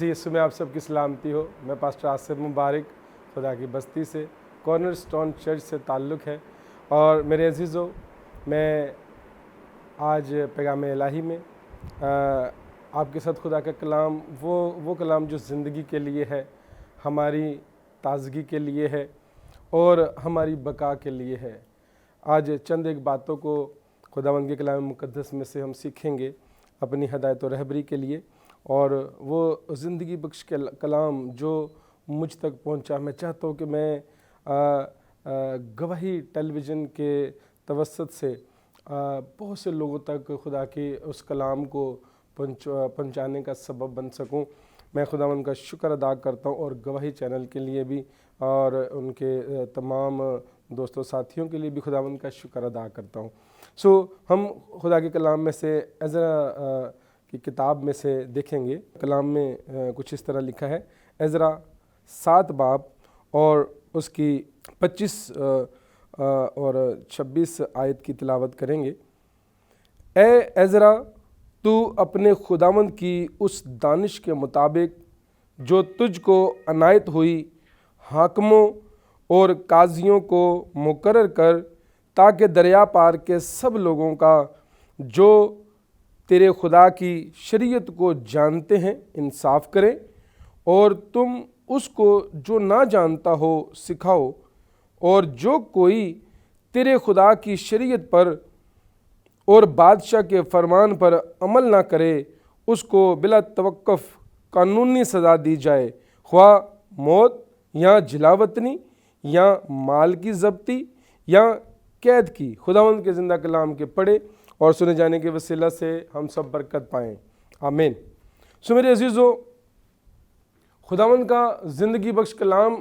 मसीह यीशु में आप सबकी सलामती हो। मैं पास्टर आसिफ मुबारक खुदा की बस्ती से कॉर्नर स्टोन चर्च से ताल्लुक़ है। और मेरे अजीज़ों, मैं आज पैगाम इलाही में आपके साथ खुदा का कलाम, वो कलाम जो ज़िंदगी के लिए है, हमारी ताज़गी के लिए है और हमारी बका के लिए है। आज चंद एक बातों को खुदावंद के कलाम मुक़द्दस में से हम सीखेंगे अपनी हदायत और रहबरी के लिए। और वो ज़िंदगी बख्श के कलाम जो मुझ तक पहुंचा, मैं चाहता हूँ कि मैं गवाही टेलीविज़न के तवस्सुत से बहुत से लोगों तक खुदा के उस कलाम को पहुंचाने का सबब बन सकूं। मैं खुदावंद का शुक्र अदा करता हूं और गवाही चैनल के लिए भी और उनके तमाम दोस्तों साथियों के लिए भी खुदावंद का शुक्र अदा करता हूं। हम खुदा के कलाम में से एज़रा की किताब में से देखेंगे। कलाम में कुछ इस तरह लिखा है। एज़रा 7 बाब और उसकी 25 और 26 आयत की तिलावत करेंगे। ए एज़रा, तू अपने खुदावंद की उस दानिश के मुताबिक जो तुझको अनायत हुई हाकिमों और काजियों को मुकर्रर कर, ताकि दरिया पार के सब लोगों का जो तेरे खुदा की शरीयत को जानते हैं इंसाफ करें, और तुम उसको जो ना जानता हो सिखाओ, और जो कोई तेरे खुदा की शरीयत पर और बादशाह के फरमान पर अमल ना करे, उसको बिला तवक्कुफ कानूनी सज़ा दी जाए, ख्वाह मौत या जिलावतनी या माल की ज़ब्ती या कैद की। खुदावंद के ज़िंदा कलाम के पढ़े और सुने जाने के वसीला से हम सब बरकत पाएँ, आमीन। मेरे अजीज़ों, खुदावंद का ज़िंदगी बख्श कलाम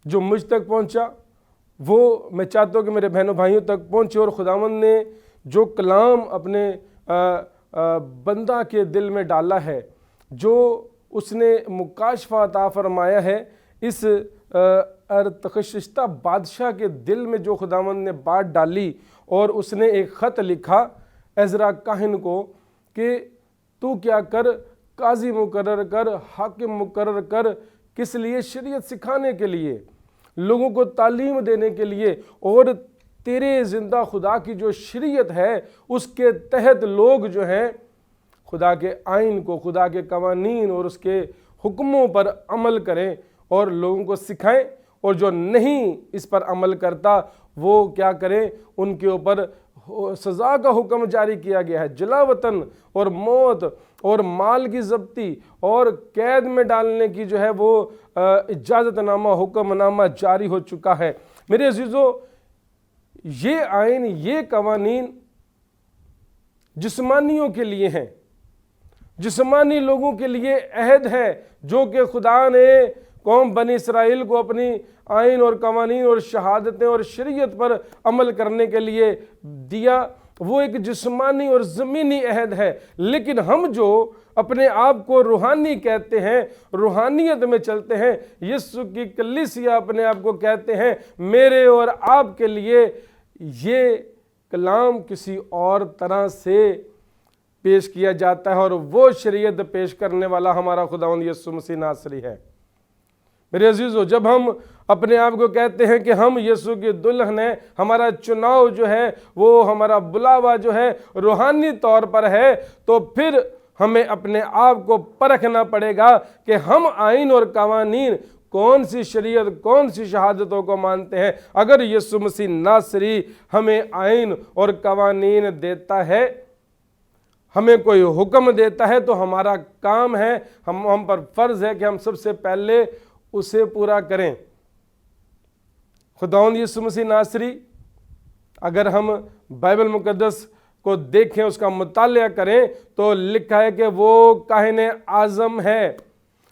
जो मुझ तक पहुंचा, वो मैं चाहता हूँ कि मेरे बहनों भाइयों तक पहुंचे। और खुदावंद ने जो कलाम अपने बंदा के दिल में डाला है, जो उसने मुकाशफा अता फरमाया है, इस अरतखशिश्ता बादशाह के दिल में जो खुदावंद ने बात डाली, और उसने एक ख़त लिखा एज़रा काहिन को कि तू क्या कर, काजी मुकर्रर कर, हाकिम मुकर्रर कर। किस लिए? शरीयत सिखाने के लिए, लोगों को तालीम देने के लिए। और तेरे ज़िंदा खुदा की जो शरीयत है, उसके तहत लोग जो हैं खुदा के आइन को, खुदा के कवानीन और उसके हुक्मों पर अमल करें और लोगों को सिखाएं। और जो नहीं इस पर अमल करता, वो क्या करें? उनके ऊपर सज़ा का हुक्म जारी किया गया है। जलावतन और मौत और माल की ज़ब्ती और कैद में डालने की जो है वो इजाज़तनामा, हुक्मनामा जारी हो चुका है। मेरे अज़ीज़ों, ये आइन, ये कवानीन जिस्मानियों के लिए हैं, जिस्मानी लोगों के लिए अहद है, जो कि खुदा ने कौम बनी इसराइल को अपनी आइन और कवानीन और शहादतें और शरीयत पर अमल करने के लिए दिया। वो एक जिस्मानी और ज़मीनी अहद है। लेकिन हम जो अपने आप को रूहानी कहते हैं, रूहानियत में चलते हैं, यीशु की कलीसिया अपने आप को कहते हैं, मेरे और आपके लिए ये कलाम किसी और तरह से पेश किया जाता है। और वो शरीयत पेश करने वाला हमारा खुदावंद यीशु मसीह नासरी है। मेरे अजीज़ों, जब हम अपने आप को कहते हैं कि हम यीशु की दुल्हन हैं, हमारा चुनाव जो है, वो हमारा बुलावा जो है रूहानी तौर पर है, तो फिर हमें अपने आप को परखना पड़ेगा कि हम आइन और कवानीन, कौन सी शरीयत, कौन सी शहादतों को मानते हैं। अगर यीशु मसीह नासरी हमें आइन और कवानीन देता है, हमें कोई हुक्म देता है, तो हमारा काम है, हम पर फ़र्ज़ है कि हम सबसे पहले उसे पूरा करें। खुदावंद यीशु मसीह नासरी, अगर हम बाइबल मुक़द्दस को देखें, उसका मुतालिया करें, तो लिखा है कि वो काहिन आज़म है,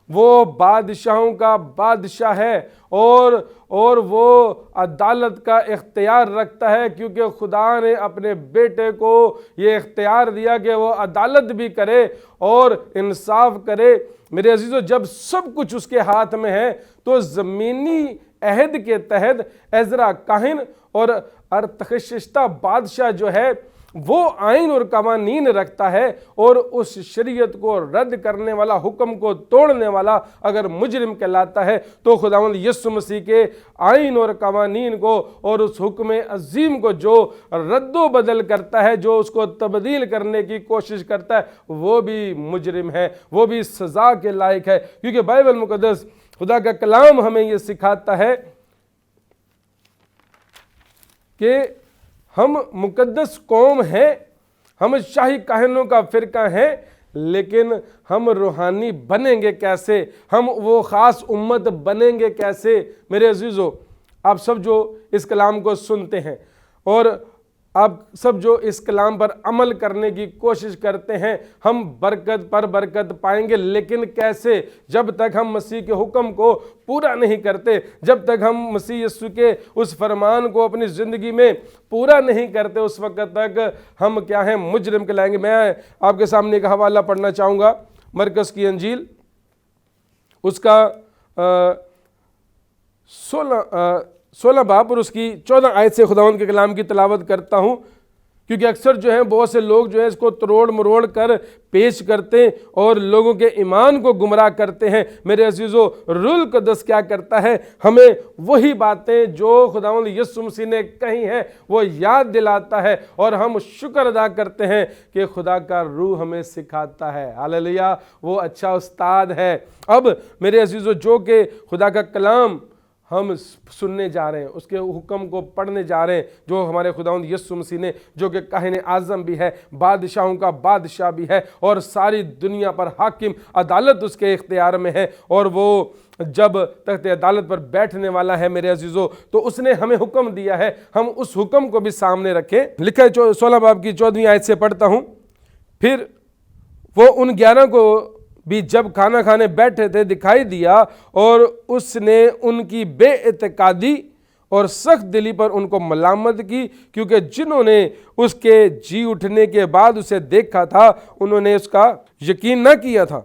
वो बादशाहों का बादशाह है, और वो अदालत का इख्तियार रखता है, क्योंकि खुदा ने अपने बेटे को ये इख्तियार दिया कि वो अदालत भी करे और इंसाफ करे। मेरे अजीज़ों, जब सब कुछ उसके हाथ में है, तो ज़मीनी अहद के तहत एज़रा काहिन और अरतखशिश्ता बादशाह जो है, وہ آئین اور قوانین رکھتا ہے اور اس شریعت کو رد کرنے والا، حکم کو توڑنے والا اگر مجرم کہلاتا ہے تو خداوند یسوع مسیح کے آئین اور قوانین کو اور اس حکم عظیم کو جو رد و بدل کرتا ہے، جو اس کو تبدیل کرنے کی کوشش کرتا ہے، وہ بھی مجرم ہے، وہ بھی سزا کے لائق ہے۔ کیونکہ بائبل مقدس، خدا کا کلام ہمیں یہ سکھاتا ہے کہ ہم مقدس قوم ہیں، ہم شاہی کاہنوں کا فرقہ ہیں، لیکن ہم روحانی بنیں گے کیسے؟ ہم وہ خاص امت بنیں گے کیسے؟ میرے عزیزو، آپ سب جو اس کلام کو سنتے ہیں اور آپ سب جو اس کلام پر عمل کرنے کی کوشش کرتے ہیں، ہم برکت پر برکت پائیں گے، لیکن کیسے؟ جب تک ہم مسیح کے حکم کو پورا نہیں کرتے، جب تک ہم مسیح یسوع کے اس فرمان کو اپنی زندگی میں پورا نہیں کرتے، اس وقت تک ہم کیا ہیں؟ مجرم کہلائیں گے۔ میں آپ کے سامنے ایک حوالہ پڑھنا چاہوں گا، مرکز کی انجیل، اس کا 16 باب اور اس کی 14 آیت سے خداوند کے کلام کی تلاوت کرتا ہوں، کیونکہ اکثر جو ہیں بہت سے لوگ جو ہے اس کو تروڑ مروڑ کر پیش کرتے ہیں اور لوگوں کے ایمان کو گمراہ کرتے ہیں۔ میرے عزیزو، روح القدس کیا کرتا ہے؟ ہمیں وہی باتیں جو خداوند یسوع مسیح نے کہی ہیں وہ یاد دلاتا ہے، اور ہم شکر ادا کرتے ہیں کہ خدا کا روح ہمیں سکھاتا ہے۔ ہاللیلویا، وہ اچھا استاد ہے۔ اب میرے عزیزو، جو کہ خدا کا کلام ہم سننے جا رہے ہیں، اس کے حکم کو پڑھنے جا رہے ہیں، جو ہمارے خداوند یسوع مسیح نے، جو کہ کاہن اعظم بھی ہے، بادشاہوں کا بادشاہ بھی ہے، اور ساری دنیا پر حاکم، عدالت اس کے اختیار میں ہے، اور وہ جب تخت عدالت پر بیٹھنے والا ہے میرے عزیزو، تو اس نے ہمیں حکم دیا ہے، ہم اس حکم کو بھی سامنے رکھیں۔ لکھا ہے 16 باب کی 14 آیت سے پڑھتا ہوں، پھر وہ ان 11 کو بھی جب کھانا کھانے بیٹھے تھے دکھائی دیا، اور اس نے ان کی بے اعتقادی اور سخت دلی پر ان کو ملامت کی، کیونکہ جنہوں نے اس کے جی اٹھنے کے بعد اسے دیکھا تھا انہوں نے اس کا یقین نہ کیا تھا،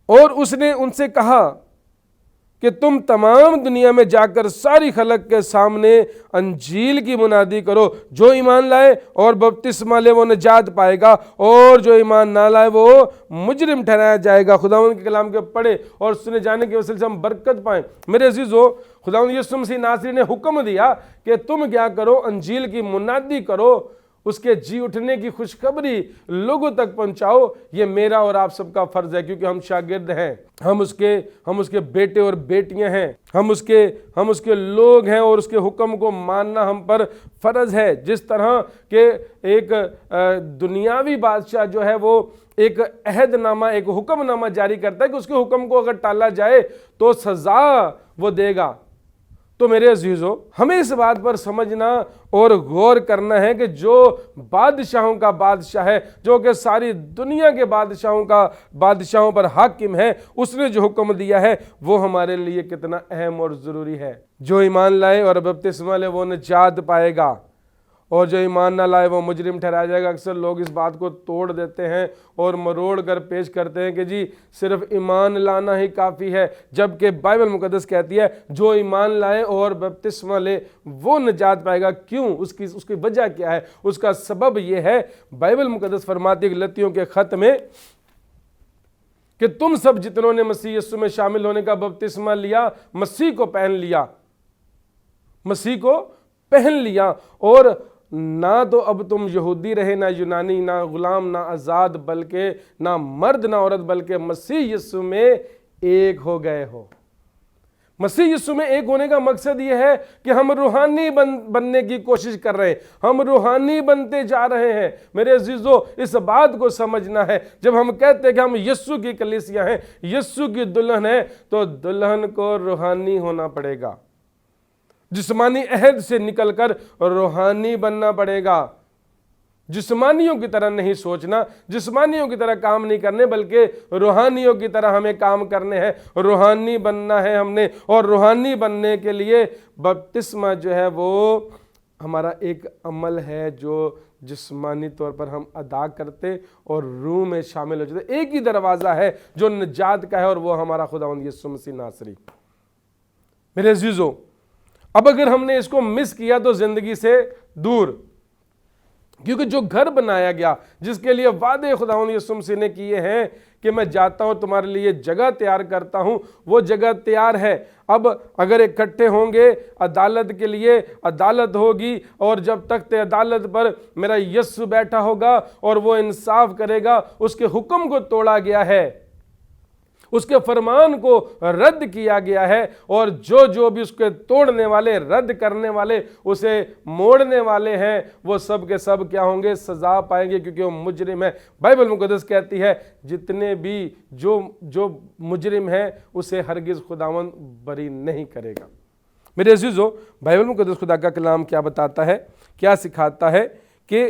اور اس نے ان سے کہا کہ تم تمام دنیا میں جا کر ساری خلق کے سامنے انجیل کی منادی کرو، جو ایمان لائے اور بپتسمہ لے وہ نجات پائے گا، اور جو ایمان نہ لائے وہ مجرم ٹھہرایا جائے گا۔ خداوند کے کلام کے پڑھے اور سنے جانے کے وسیلے سے ہم برکت پائیں۔ میرے عزیزو، خداوند یسوع مسیح ناصری نے حکم دیا کہ تم کیا کرو؟ انجیل کی منادی کرو، اس کے جی اٹھنے کی خوشخبری لوگوں تک پہنچاؤ۔ یہ میرا اور آپ سب کا فرض ہے، کیونکہ ہم شاگرد ہیں، ہم اس کے بیٹے اور بیٹیاں ہیں، ہم اس کے لوگ ہیں، اور اس کے حکم کو ماننا ہم پر فرض ہے۔ جس طرح کہ ایک دنیاوی بادشاہ جو ہے وہ ایک عہد نامہ، ایک حکم نامہ جاری کرتا ہے کہ اس کے حکم کو اگر ٹالا جائے تو سزا وہ دے گا، تو میرے عزیزو، ہمیں اس بات پر سمجھنا اور غور کرنا ہے کہ جو بادشاہوں کا بادشاہ ہے، جو کہ ساری دنیا کے بادشاہوں پر حاکم ہے، اس نے جو حکم دیا ہے وہ ہمارے لیے کتنا اہم اور ضروری ہے۔ جو ایمان لائے اور بپتسمہ لے وہ نجات پائے گا، اور جو ایمان نہ لائے وہ مجرم ٹھہرایا جائے گا۔ اکثر لوگ اس بات کو توڑ دیتے ہیں اور مروڑ کر پیش کرتے ہیں کہ جی صرف ایمان لانا ہی کافی ہے، جبکہ بائبل مقدس کہتی ہے جو ایمان لائے اور بپتسمہ لے وہ نجات پائے گا۔ کیوں؟ اس کی وجہ کیا ہے؟ اس کا سبب یہ ہے، بائبل مقدس فرماتی ہے غلاطیوں کے خط میں کہ تم سب جتنوں نے مسیح یسوع میں شامل ہونے کا بپتسمہ لیا، مسیح کو پہن لیا، مسیح کو پہن لیا، اور نہ تو اب تم یہودی رہے، نہ یونانی، نہ غلام، نہ آزاد، بلکہ نہ مرد نہ عورت، بلکہ مسیح یسوع میں ایک ہو گئے ہو۔ مسیح یسوع میں ایک ہونے کا مقصد یہ ہے کہ ہم روحانی بننے کی کوشش کر رہے ہیں، ہم روحانی بنتے جا رہے ہیں۔ میرے عزیزو، اس بات کو سمجھنا ہے، جب ہم کہتے ہیں کہ ہم یسوع کی کلیسیا ہیں، یسوع کی دلہن ہیں، تو دلہن کو روحانی ہونا پڑے گا، جسمانی عہد سے نکل کر روحانی بننا پڑے گا۔ جسمانیوں کی طرح نہیں سوچنا، جسمانیوں کی طرح کام نہیں کرنے، بلکہ روحانیوں کی طرح ہمیں کام کرنے ہیں، روحانی بننا ہے ہم نے، اور روحانی بننے کے لیے بپتسمہ جو ہے وہ ہمارا ایک عمل ہے جو جسمانی طور پر ہم ادا کرتے اور روح میں شامل ہو جاتے۔ ایک ہی دروازہ ہے جو نجات کا ہے، اور وہ ہمارا خداوند یسوع مسیح ناصری۔ میرے عزیزو، اب اگر ہم نے اس کو مس کیا تو زندگی سے دور۔ क्योंकि जो घर बनाया गया, जिसके लिए वादे खुदावंद यीशु मसीह ने किए हैं कि मैं जाता हूं तुम्हारे लिए जगह तैयार करता हूं, वो जगह तैयार है। अब अगर इकट्ठे होंगे अदालत के लिए, अदालत होगी, और जब तक अदालत पर मेरा यीशु बैठा होगा और वो इंसाफ करेगा, उसके हुक्म को तोड़ा गया है, उसके फरमान को रद्द किया गया है, और जो जो भी उसके तोड़ने वाले, रद्द करने वाले, उसे मोड़ने वाले हैं, वो सब के सब क्या होंगे? सजा पाएंगे, क्योंकि वो मुजरिम है। बाइबल मुकद्दस कहती है जितने भी जो मुजरिम है उसे हरगिज खुदावंद बरी नहीं करेगा। मेरे अजीजों, बाइबल मुकद्दस खुदा का कलाम क्या बताता है, क्या सिखाता है कि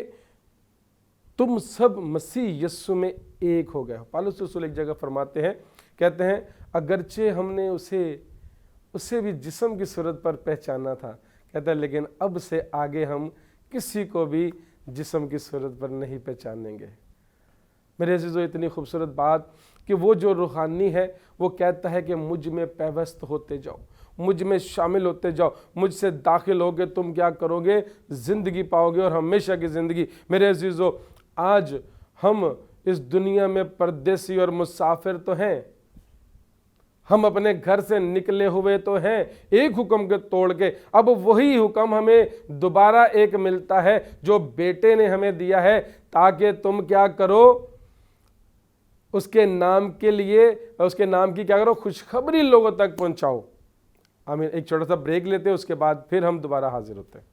तुम सब मसीह यीशु में एक हो गए हो। पौलुस रसूल एक जगह फरमाते हैं, कहते हैं अगरचे हमने उसे भी जिस्म की सूरत पर पहचाना था, कहता है लेकिन अब से आगे हम किसी को भी जिस्म की सूरत पर नहीं पहचानेंगे। मेरे अजीजों, इतनी खूबसूरत बात कि वो जो रूहानी है वो कहता है कि मुझ में पैवस्त होते जाओ, मुझ में शामिल होते जाओ, मुझसे दाखिल होगे, तुम क्या करोगे? जिंदगी पाओगे, और हमेशा की जिंदगी। मेरे अजीजों, आज हम इस दुनिया में परदेसी और मुसाफिर तो हैं, हम अपने घर से निकले हुए तो हैं एक हुक्म के तोड़ के। अब वही हुक्म हमें दोबारा एक मिलता है जो बेटे ने हमें दिया है, ताकि तुम क्या करो? उसके नाम के लिए, उसके नाम की क्या करो? खुशखबरी लोगों तक पहुंचाओ। आमीन। एक छोटा सा ब्रेक लेते हैं, उसके बाद फिर हम दोबारा हाजिर होते हैं।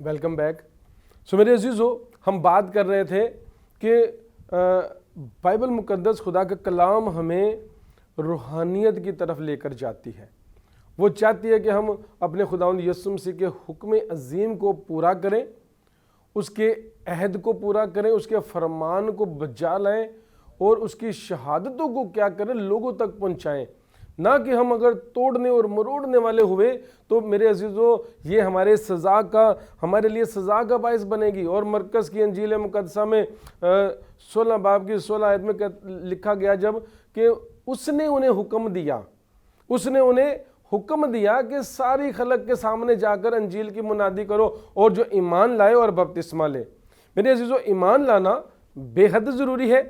Welcome back. सो मेरे अजीजों, हम बात कर रहे थे कि बाइबल मुकद्दस खुदा का कलाम हमें रूहानियत की तरफ लेकर जाती है। वो चाहती है कि हम अपने खुदावंद यीशु मसीह के हुक्म अजीम को पूरा करें, उसके अहद को पूरा करें, उसके फरमान को बजा लाएं, और उसकी शहादतों को क्या करें? लोगों तक पहुंचाएं। ना कि हम अगर तोड़ने और मरोड़ने वाले हुए तो मेरे अजीजों, ये हमारे लिए सज़ा का बायस बनेगी। और मरकज़ की अंजील मुक़द्दसा में 16 बाब की 16 आयत में लिखा गया जब कि उसने उन्हें हुक्म दिया कि सारी खलक के सामने जाकर अंजील की मुनादी करो, और जो ईमान लाए और बपतिस्मा ले। मेरे अजीजों, ईमान लाना बेहद ज़रूरी है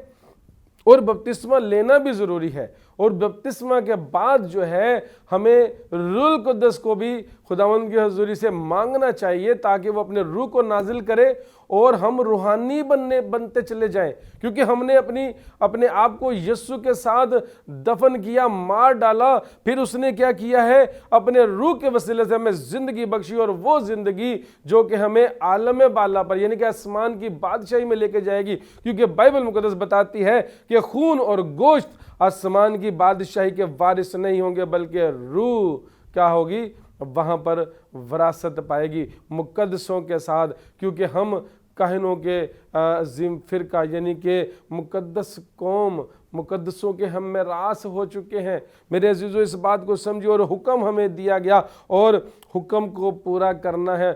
और बपतिस्मा लेना भी ज़रूरी है। और बपतिस्मा के बाद जो है हमें रूह कुद्दस को भी खुदावंद की हजूरी से मांगना चाहिए, ताकि वो अपने रूह को नाजिल करे और हम रूहानी बनते चले जाएं। क्योंकि हमने अपने आप को यीशु के साथ दफन किया, मार डाला, फिर उसने क्या किया है? अपने रूह के वसीले से हमें ज़िंदगी बख्शी, और वो ज़िंदगी जो कि हमें आलम बाला पर यानी कि आसमान की बादशाही में लेके जाएगी। क्योंकि बाइबल मुकद्दस बताती है कि खून और गोश्त आसमान की बादशाही के वारिस नहीं होंगे, बल्कि रूह क्या होगी? वहाँ पर वरासत पाएगी मुकद्दसों के साथ। क्योंकि हम काहिनों के अजीम फिरका यानी कि मुकद्दस कौम, मुकद्दसों के हम में रास हो चुके हैं। मेरे अजीजों, इस बात को समझिए। और हुक्म हमें दिया गया, और हुक्म को पूरा करना है।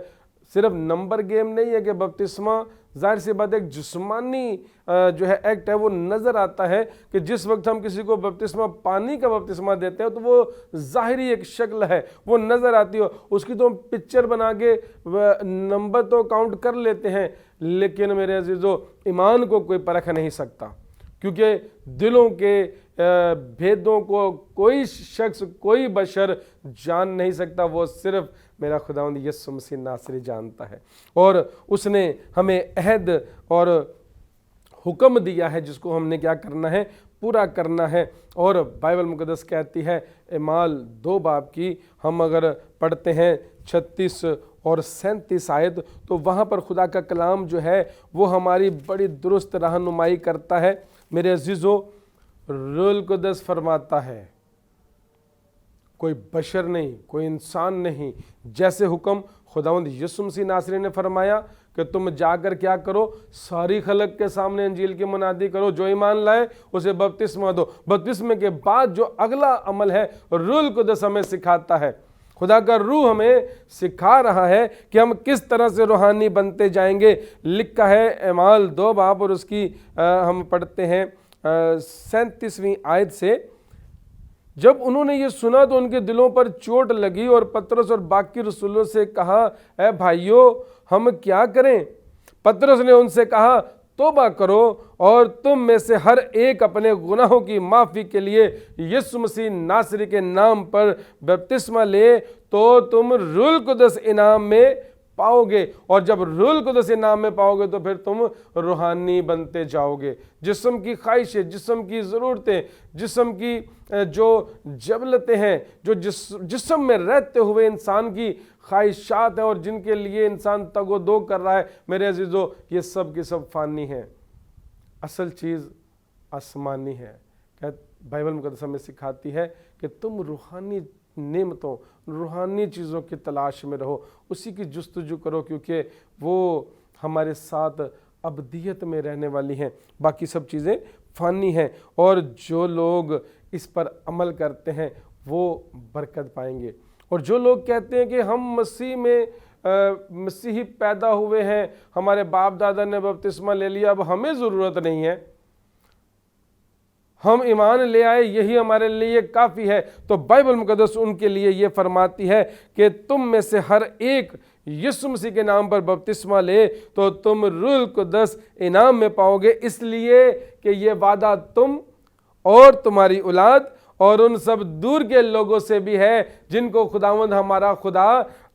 सिर्फ नंबर गेम नहीं है कि बपतिस्मा, जाहिर सी बात एक जिस्मानी जो है एक्ट है, वो नज़र आता है कि जिस वक्त हम किसी को बपतिस्मा, पानी का बपतिस्मा देते हैं, तो वो ज़ाहिरी एक शक्ल है, वो नज़र आती है। उसकी तो हम पिक्चर बना के नंबर तो काउंट कर लेते हैं, लेकिन मेरे अजीजों, ईमान को कोई परख नहीं सकता। क्योंकि दिलों के भेदों को कोई शख्स, कोई बशर जान नहीं सकता, वो सिर्फ मेरा खुदावंद यीशु मसीह नासरी जानता है। और उसने हमें अहद और हुक्म दिया है जिसको हमने क्या करना है? पूरा करना है। और बाइबल मुक़द्दस कहती है एमाल 2 बाब की हम अगर पढ़ते हैं 36 और 37 आयत, तो वहाँ पर खुदा का कलाम जो है वो हमारी बड़ी दुरुस्त रहनुमाई करता है। मेरे अजीज़ों, रूहुल कुद्दस फरमाता है, कोई बशर नहीं, कोई इंसान नहीं, जैसे हुक्म खुदावंद यीशु मसीह नासरी ने फरमाया कि तुम जाकर क्या करो, सारी खलक के सामने इंजील की मुनादी करो, जो ईमान लाए उसे बपतिस्मा दो। बपतिस्मे के बाद जो अगला अमल है रूहुल कुद्दस हमें सिखाता है। खुदा का रूह हमें सिखा रहा है कि हम किस तरह से रूहानी बनते जाएंगे। लिखा है एमाल 2 बाब और उसकी हम पढ़ते हैं 37वीं आयत से, जब उन्होंने ये सुना तो उनके दिलों पर चोट लगी और पतरस और बाकी रसूलों से कहा, ऐ भाइयों हम क्या करें? पतरस ने उनसे कहा, तौबा करो और तुम में से हर एक अपने गुनाहों की माफ़ी के लिए यीशु मसीह नासरी के नाम पर बपतिस्मा ले, तो तुम रूहुल कुद्दस इनाम में पाओगे। और जब रूहुल कुद्दस इनाम में पाओगे तो फिर तुम रूहानी बनते जाओगे। जिस्म की ख्वाहिशें, जिस्म की ज़रूरतें, जिस्म की जो जबलतें हैं, जो जिस्म में रहते हुए इंसान की ख्वाहिशात हैं और जिनके लिए इंसान तगोदो कर रहा है, मेरे अजीज़ों, ये सब की सब फ़ानी है। असल चीज़ आसमानी है। क्या बाइबल मुक़द्दस हमें सिखाती है कि तुम रूहानी नेमतों, रूहानी चीज़ों की तलाश में रहो, उसी की जुस्तजू करो, क्योंकि वो हमारे साथ अबदियत में रहने वाली हैं। बाकी सब चीज़ें फ़ानी हैं और जो लोग इस पर अमल करते हैं वो बरकत पाएंगे। और जो लोग कहते हैं कि हम मसीह में मसीही पैदा हुए हैं, हमारे बाप दादा ने बपतिस्मा ले लिया, अब हमें ज़रूरत नहीं है, हम ईमान ले आए, यही हमारे लिए काफ़ी है, तो बाइबल मुक़द्दस उनके लिए ये फरमाती है कि तुम में से हर एक यीशु मसीह के नाम पर बपतिस्मा ले तो तुम रूहुल कुद्दस इनाम में पाओगे, इसलिए कि ये वादा तुम और तुम्हारी औलाद और उन सब दूर के लोगों से भी है जिनको खुदावंद हमारा खुदा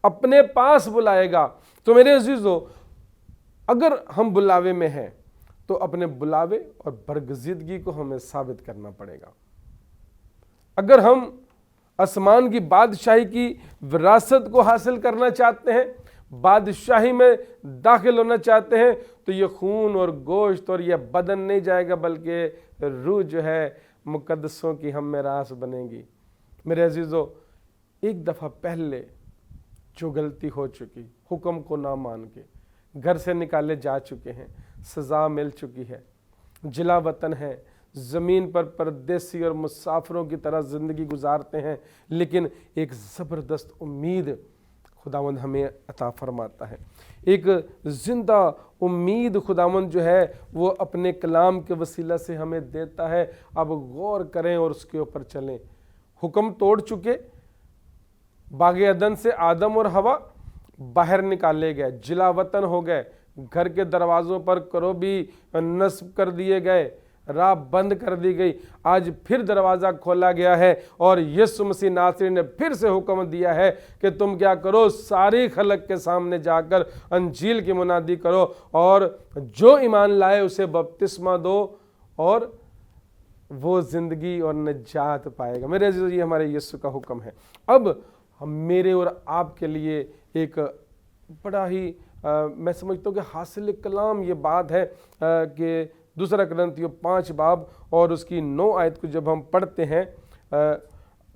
अपने पास बुलाएगा। तो मेरे अजीज़ों, अगर हम बुलावे में हैं तो अपने बुलावे और बरगज़ीदगी को हमें साबित करना पड़ेगा। अगर हम आसमान की बादशाही की विरासत को हासिल करना चाहते हैं, बादशाही में दाखिल होना चाहते हैं, तो ये खून और गोश्त और ये बदन नहीं जाएगा, बल्कि रूह जो है मुक़द्दसों की हम में रास बनेगी। मेरे अजीज़ों, एक दफ़ा पहले जो गलती हो चुकी, हुक्म को ना मान के घर से निकाले जा चुके हैं, सज़ा मिल चुकी है, जिला वतन है, ज़मीन पर परदेसी और मुसाफिरों की तरह ज़िंदगी गुजारते हैं, लेकिन एक ज़बरदस्त उम्मीद खुदावंद हमें अता फरमाता है। एक ज़िंदा उम्मीद खुदावंद जो है वो अपने कलाम के वसीला से हमें देता है। अब गौर करें और उसके ऊपर चलें। हुक्म तोड़ चुके, बागे अदन से आदम और हवा बाहर निकाले गए, जिला वतन हो गए, घर के दरवाज़ों पर करोबी नस्ब कर दिए गए, राह बंद कर दी गई। आज फिर दरवाज़ा खोला गया है और यीशु मसीह नासरी ने फिर से हुक्म दिया है कि तुम क्या करो, सारी खलक के सामने जाकर अंजील की मुनादी करो और जो ईमान लाए उसे बपतिस्मा दो और वो ज़िंदगी और निजात पाएगा। मेरे अजीज़ों, ये हमारे यीशु का हुक्म है। अब हम मेरे और आपके लिए एक बड़ा ही मैं समझता हूँ कि हासिल कलाम ये बात है कि 2 कुरिन्थियों 5 बाब और उसकी 9 आयत को जब हम पढ़ते हैं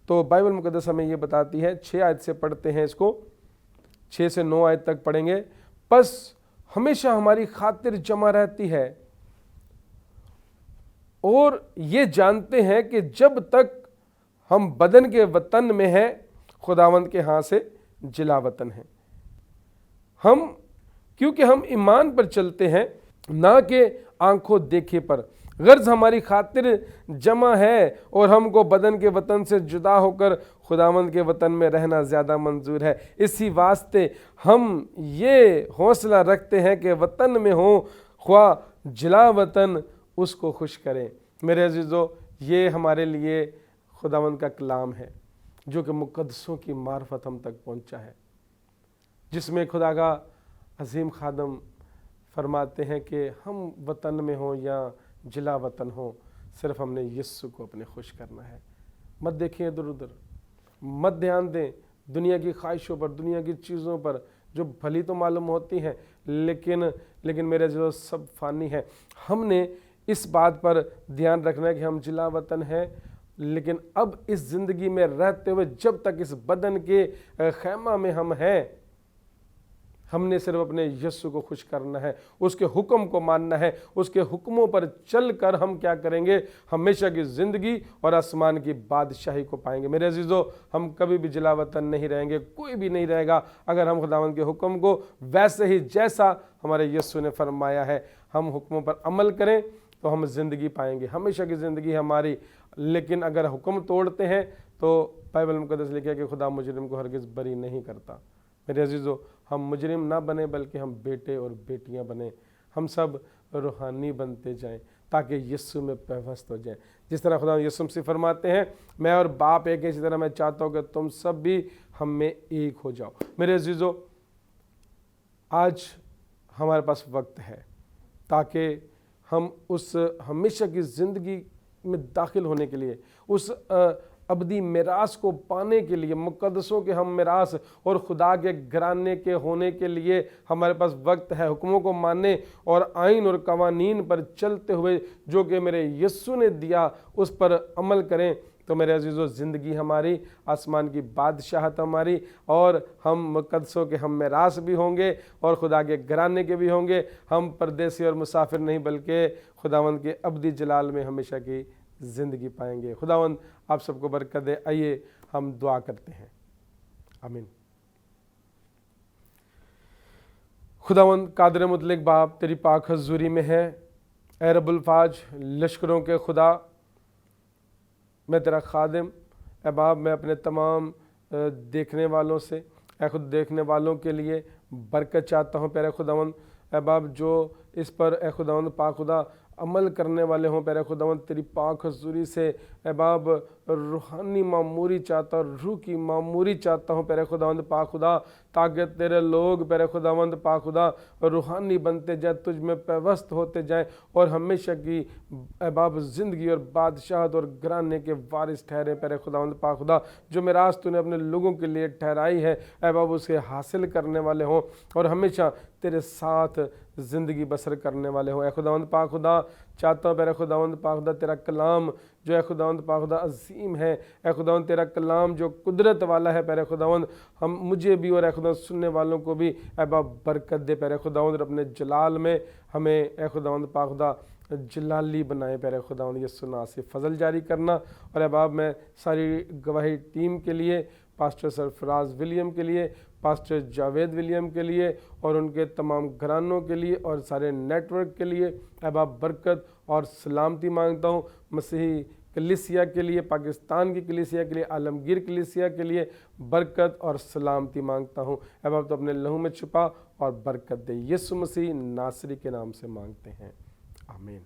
तो बाइबल मुक़द्दस हमें ये बताती है, 6 आयत से पढ़ते हैं इसको, 6 से 9 आयत तक पढ़ेंगे। बस हमेशा हमारी खातिर जमा रहती है और ये जानते हैं कि जब तक हम बदन के वतन में हैं, खुदावंद के हाथ से जिला वतन है। हम क्योंकि हम ईमान पर चलते हैं, ना कि आंखों देखे पर। गर्ज हमारी खातिर जमा है और हमको बदन के वतन से जुदा होकर खुदावंद के वतन में रहना ज़्यादा मंजूर है। इसी वास्ते हम ये हौसला रखते हैं कि वतन में हो ख्वा जिला वतन उसको खुश करें। मेरे अजीज़ों, ये हमारे लिए खुदावंद का कलाम है जो कि मुक़द्दसों की मार्फत हम तक पहुंचा है, जिसमें खुदा का अजीम खादम फरमाते हैं कि हम वतन में हों या जिला वतन हो, صرف ہم نے یسوع کو اپنے خوش کرنا ہے۔ مت دیکھیں ادھر ادھر، مت دھیان دیں دنیا کی خواہشوں پر، دنیا کی چیزوں پر جو بھلی تو معلوم ہوتی ہیں، لیکن میرے جو سب فانی ہیں۔ ہم نے اس بات پر دھیان رکھنا ہے کہ ہم جلا وطن ہیں، لیکن اب اس زندگی میں رہتے ہوئے جب تک اس بدن کے خیمہ میں ہم ہیں، ہم نے صرف اپنے یسوع کو خوش کرنا ہے، اس کے حکم کو ماننا ہے، اس کے حکموں پر چل کر ہم کیا کریں گے؟ ہمیشہ کی زندگی اور آسمان کی بادشاہی کو پائیں گے۔ میرے عزیزو، ہم کبھی بھی جلا وطن نہیں رہیں گے، کوئی بھی نہیں رہے گا اگر ہم خداوند کے حکم کو ویسے ہی جیسا ہمارے یسوع نے فرمایا ہے ہم حکموں پر عمل کریں تو ہم زندگی پائیں گے، ہمیشہ کی زندگی ہماری۔ لیکن اگر حکم توڑتے ہیں تو بائبل مقدس لکھا ہے کہ خدا مجرم کو ہرگز بری نہیں کرتا۔ میرے عزیزو، ہم مجرم نہ بنیں بلکہ ہم بیٹے اور بیٹیاں بنیں، ہم سب روحانی بنتے جائیں تاکہ یسوع میں پیوست ہو جائیں۔ جس طرح خدا یسوع سے فرماتے ہیں میں اور باپ ایک ہیں، اسی طرح میں چاہتا ہوں کہ تم سب بھی ہم میں ایک ہو جاؤ۔ میرے عزیزو، آج ہمارے پاس وقت ہے تاکہ ہم اس ہمیشہ کی زندگی میں داخل ہونے کے لیے، اس ابدی میراث کو پانے کے لیے، مقدسوں کے ہم میراث اور خدا کے گھرانے کے ہونے کے لیے ہمارے پاس وقت ہے۔ حکموں کو ماننے اور آئین اور قوانین پر چلتے ہوئے جو کہ میرے یسوع نے دیا اس پر عمل کریں تو میرے عزیزو، زندگی ہماری، آسمان کی بادشاہت ہماری، اور ہم مقدسوں کے ہم میراث بھی ہوں گے اور خدا کے گھرانے کے بھی ہوں گے۔ ہم پردیسی اور مسافر نہیں بلکہ خداوند کے ابدی جلال میں ہمیشہ کی زندگی پائیں گے۔ خداوند آپ سب کو برکت دے۔ آئیے ہم دعا کرتے ہیں۔ آمین۔ خداوند قادر مطلق باپ، تیری پاک حضوری میں ہے، اے رب الفاج، لشکروں کے خدا، میں تیرا خادم، اے باپ، میں اپنے تمام دیکھنے والوں سے، اے خود دیکھنے والوں کے لیے برکت چاہتا ہوں پیارے خداوند، اے باپ جو اس پر اے خداوند پاک خدا عمل کرنے والے ہوں پیارے خداوند، تیری پاک حضوری سے اے باپ روحانی معموری چاہتا ہوں، روح کی معموری چاہتا ہوں پیارے خداوند پاک خدا، تاکہ تیرے لوگ پیارے خداوند پاک خدا روحانی بنتے جائیں، تجھ میں پیوست ہوتے جائیں اور ہمیشہ کی اے باپ زندگی اور بادشاہت اور گھرانے کے وارث ٹھہرے پیارے خداوند پاک خدا۔ جو میراث تو نے اپنے لوگوں کے لیے ٹھہرائی ہے اے باپ اسے حاصل کرنے والے ہوں اور ہمیشہ تیرے ساتھ زندگی بسر کرنے والے ہوں۔ اے خداوند پاک خدا، چاہتا ہوں پیارے خداوند پاک خدا تیرا کلام جو اے خداوند پاک خدا عظیم ہے، اے خداوند تیرا کلام جو قدرت والا ہے پیارے خداوند، ہم مجھے بھی اور اے خداوند سننے والوں کو بھی اے باپ برکت دے پیارے خداوند، اور اپنے جلال میں ہمیں اے خداوند پاک خدا جلالی بنائے پیارے خداوند، یسوع نام سے فضل جاری کرنا۔ اور اے باپ میں ساری گواہی ٹیم کے لیے، پاسٹر سرفراز ولیم کے لیے، پاسٹر جاوید ولیم کے لیے اور ان کے تمام گھرانوں کے لیے اور سارے نیٹ ورک کے لیے اے باپ برکت اور سلامتی مانگتا ہوں۔ مسیحی کلیسیا کے لیے، پاکستان کی کلیسیا کے لیے، عالمگیر کلیسیا کے لیے برکت اور سلامتی مانگتا ہوں۔ اے باپ تو اپنے لہو میں چھپا اور برکت دے، یسوع مسیح ناصری کے نام سے مانگتے ہیں، آمین۔